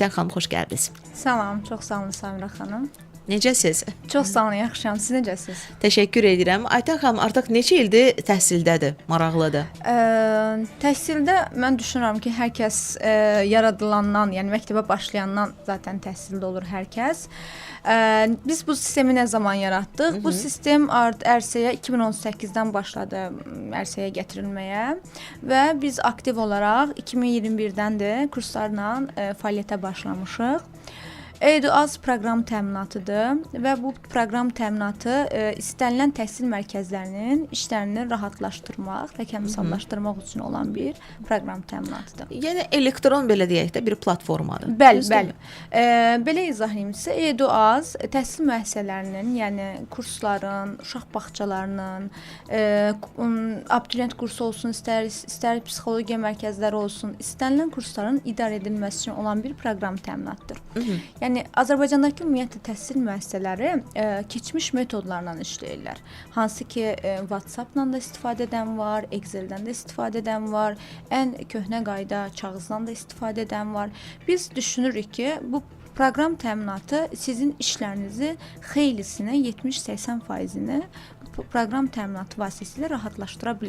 Aytən xanım, xoş gəldiniz. Salam, çox sağ olun Samira xanım. Necəsiz? Çox sağ olun, yaxşıyam. Siz necəsiz? Təşəkkür edirəm. Aytən xanım artıq neçə ildir təhsildədir, maraqlıdır? Təhsildə mən düşünürəm ki, hər kəs yaradılandan, yəni məktəbə başlayandan zaten təhsildə olur hər kəs. Biz bu sistemi nə zaman yaratdıq? Bu sistem ərsəyə 2018-dən başladı ərsəyə gətirilməyə və biz aktiv olaraq 2021-dən də kurslarla fəaliyyətə başlamışıq. EduAz proqram təminatıdır və bu proqram təminatı istənilən təhsil mərkəzlərinin işlərini rahatlaşdırmaq, rəqəmsallaşdırmaq üçün olan bir proqram təminatıdır. Yəni elektron belə deyək də bir platformadır. Bəli, bəli. Belə izah edeyim sizə, EduAz təhsil müəssisələrinin, yəni kursların, uşaq bağçalarının, abituriyent kursu olsun, istər psixologiya mərkəzləri olsun, istənilən kursların idarə edilməsi üçün olan bir proqram təminatıdır. Yəni Azərbaycandakı ümumiyyətlə təhsil müəssisələri keçmiş metodlarla işləyirlər. Hansı ki, WhatsApp-la da istifadə edən var, Excel-dən də istifadə edən var, ən köhnə qayda kağızdan da istifadə edən var. Biz düşünürük ki, bu proqram təminatı sizin işlərinizi xeylisini, 70-80%-ni proqram təminatı vasitəsilə rahatlaşdıra bilər.